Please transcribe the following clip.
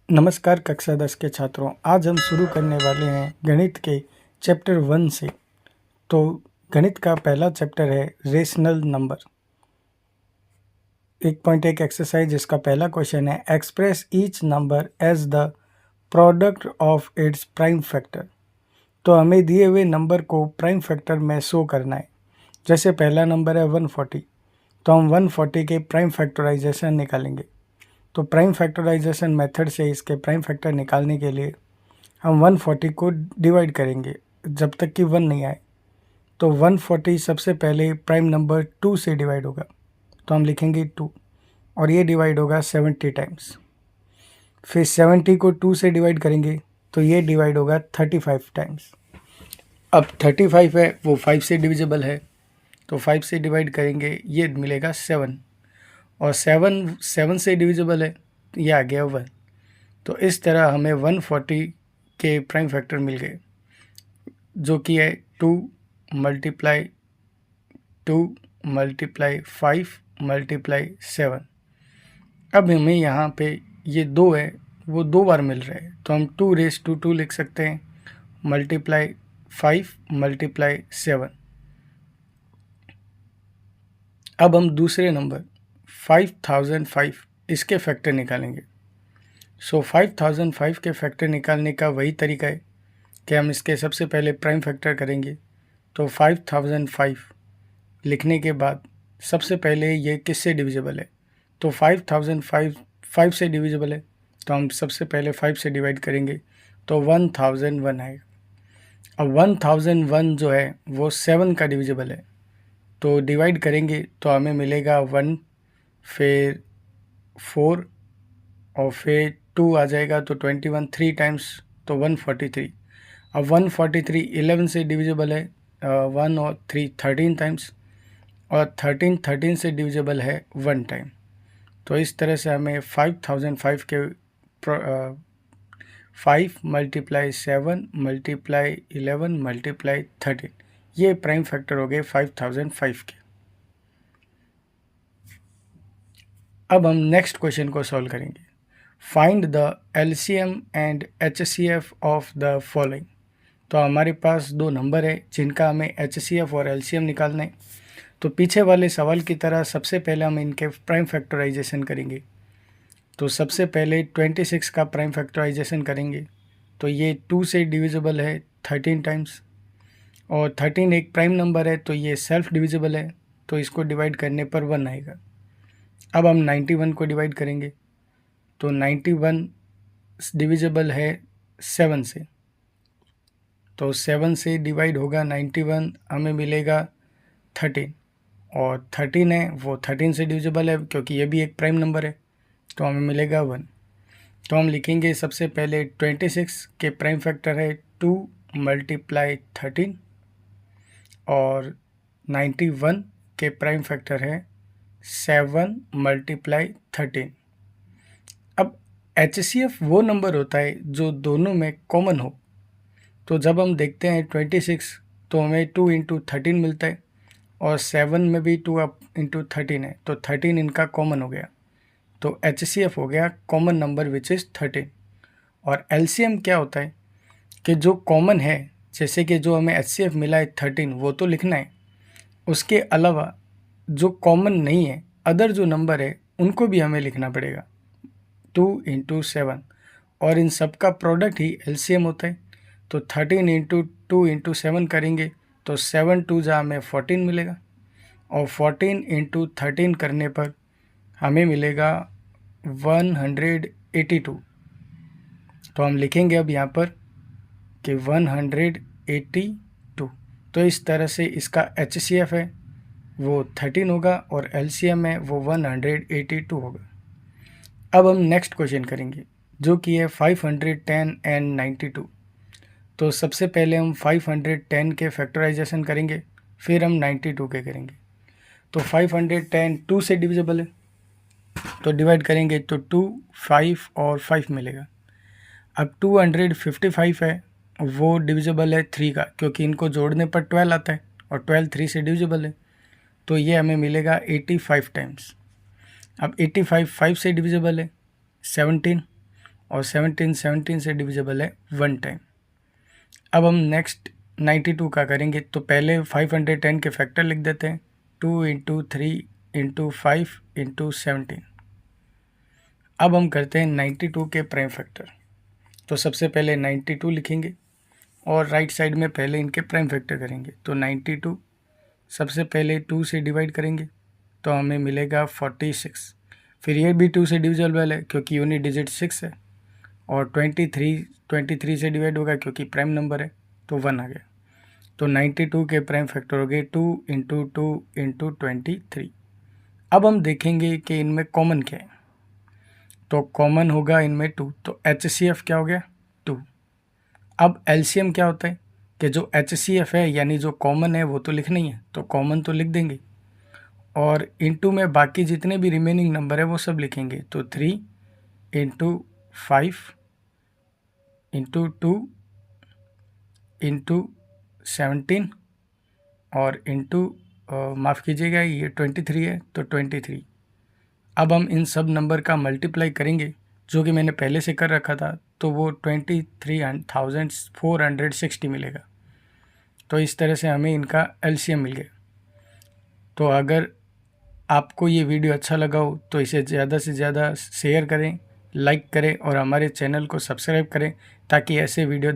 नमस्कार कक्षा 10 के छात्रों, आज हम शुरू करने वाले हैं गणित के चैप्टर 1 से। तो गणित का पहला चैप्टर है रेशनल नंबर। 1.1 एक्सरसाइज, जिसका पहला क्वेश्चन है express each number as the product of its prime factor. तो हमें दिए हुए नंबर को प्राइम फैक्टर में शो करना है। जैसे पहला नंबर है 140, तो हम 140 के प्राइम फैक्टराइजेशन निकालेंगे। तो प्राइम फैक्टराइजेशन मेथड से इसके प्राइम फैक्टर निकालने के लिए हम 140 को डिवाइड करेंगे जब तक कि 1 नहीं आए। तो 140 सबसे पहले प्राइम नंबर 2 से डिवाइड होगा, तो हम लिखेंगे 2, और ये डिवाइड होगा 70 टाइम्स। फिर 70 को 2 से डिवाइड करेंगे तो ये डिवाइड होगा 35 टाइम्स। अब 35 है वो 5 से डिविजिबल है, तो 5 से डिवाइड करेंगे, ये मिलेगा 7, और 7 से डिविजिबल है, ये आ गया 1। तो इस तरह हमें 140 के प्राइम फैक्टर मिल गए, जो कि है 2 मल्टीप्लाई 2 मल्टीप्लाई 5 मल्टीप्लाई 7। अब हमें यहाँ पे ये 2 है वो 2 बार मिल रहे हैं, तो हम 2 लिख सकते हैं, मल्टीप्लाई 5 मल्टीप्लाई 7। अब हम दूसरे नंबर 5005 इसके फैक्टर निकालेंगे। सो 5005 के फैक्टर निकालने का वही तरीका है कि हम इसके सबसे पहले प्राइम फैक्टर करेंगे। तो 5005 लिखने के बाद सबसे पहले ये किससे डिविजिबल है, तो 5005 5 से डिविजिबल है, तो हम सबसे पहले 5 से डिवाइड करेंगे तो 1001 आएगा। अब 1001 जो है वो 7 का डिविजिबल है, तो डिवाइड करेंगे तो हमें मिलेगा 1, फिर 4, और फिर 2 आ जाएगा तो 21, 3 टाइम्स तो 143। अब 143 11 से डिविजिबल है, 1 और 3 13 टाइम्स, और 13 से डिविजिबल है 1 टाइम। तो इस तरह से हमें 5005 के 5 मल्टीप्लाई 7 मल्टीप्लाई 11 मल्टीप्लाई 13, ये प्राइम फैक्टर हो गए 5005 के। अब हम नेक्स्ट क्वेश्चन को सॉल्व करेंगे। Find the LCM and HCF of the following. तो हमारे पास 2 नंबर है जिनका हमें HCF और LCM निकालना है। तो पीछे वाले सवाल की तरह सबसे पहले हम इनके प्राइम फैक्टराइजेशन करेंगे। तो सबसे पहले 26 का प्राइम फैक्टराइजेशन करेंगे, तो ये 2 से डिविजिबल है 13 टाइम्स, और 13 एक प्राइम नंबर है तो ये सेल्फ डिविजिबल है, तो इसको डिवाइड करने पर 1 आएगा। अब हम 91 को डिवाइड करेंगे, तो 91 डिविजिबल है 7 से, तो 7 से डिवाइड होगा 91, हमें मिलेगा 13, और 13 है वो 13 से डिविजिबल है क्योंकि ये भी एक प्राइम नंबर है, तो हमें मिलेगा 1। तो हम लिखेंगे सबसे पहले 26 के प्राइम फैक्टर है 2 मल्टीप्लाई 13, और 91 के प्राइम फैक्टर है 7 मल्टीप्लाई 13। अब HCF वो नंबर होता है जो दोनों में कॉमन हो। तो जब हम देखते हैं 26 तो हमें 2 इंटू 13 मिलता है, और 7 में भी 2 इंटू 13 है, तो 13 इनका कॉमन हो गया, तो HCF हो गया कॉमन नंबर विच इज़ 13। और LCM क्या होता है कि जो कॉमन है, जैसे कि जो हमें HCF मिला है 13 वो तो लिखना है, उसके अलावा जो कॉमन नहीं है अदर जो नंबर है उनको भी हमें लिखना पड़ेगा, 2 इंटू 7, और इन सब का प्रोडक्ट ही LCM होता है। तो 13 इंटू 2 इंटू 7 करेंगे तो 7 2 जा हमें 14 मिलेगा, और 14 इंटू 13 करने पर हमें मिलेगा 182। तो हम लिखेंगे अब यहाँ पर कि 182। तो इस तरह से इसका HCF है वो 13 होगा, और LCM है वो 182 होगा। अब हम नेक्स्ट क्वेश्चन करेंगे जो कि है 510 एंड 92। तो सबसे पहले हम 510 के फैक्टराइजेशन करेंगे, फिर हम 92 के करेंगे। तो 510 2 से डिविजिबल है, तो डिवाइड करेंगे तो 2 5 और 5 मिलेगा। अब 255 है वो डिविजिबल है 3 का, क्योंकि इनको जोड़ने पर 12 आता है, और 12 3 से डिविजिबल है, तो ये हमें मिलेगा 85 टाइम्स। अब 85 5 से डिविजिबल है 17, और 17 17 से डिविजिबल है 1 टाइम। अब हम नेक्स्ट 92 का करेंगे, तो पहले 510 के फैक्टर लिख देते हैं, 2 इंटू 3 इंटू 5 इंटू 17। अब हम करते हैं 92 के प्राइम फैक्टर। तो सबसे पहले 92 लिखेंगे और राइट साइड में पहले इनके प्राइम फैक्टर करेंगे। तो 92 सबसे पहले 2 से डिवाइड करेंगे तो हमें मिलेगा 46। फिर ये भी 2 से डिविजिबल है क्योंकि यूनिट डिजिट 6 है, और 23 से डिवाइड होगा क्योंकि प्राइम नंबर है, तो 1 आ गया। तो 92 के प्राइम फैक्टर हो गए 2 इंटू 2 इंटू 23। अब हम देखेंगे कि इनमें कॉमन क्या है। तो कॉमन होगा इनमें 2, तो HCF क्या हो गया 2। अब LCM क्या होता है कि जो HCF है यानी जो कॉमन है वो तो लिखना ही है, तो कॉमन तो लिख देंगे, और इनटू में बाकी जितने भी रिमेनिंग नंबर है वो सब लिखेंगे। तो 3 इंटू 5 इंटू 2 इंटू 17 और इंटू माफ़ कीजिएगा ये 23 है, तो 23। अब हम इन सब नंबर का मल्टीप्लाई करेंगे जो कि मैंने पहले से कर रखा था, तो वो 23,460 मिलेगा। तो इस तरह से हमें इनका LCM मिल गया। तो अगर आपको ये वीडियो अच्छा लगा हो तो इसे ज़्यादा से ज़्यादा शेयर करें, लाइक करें और हमारे चैनल को सब्सक्राइब करें ताकि ऐसे वीडियो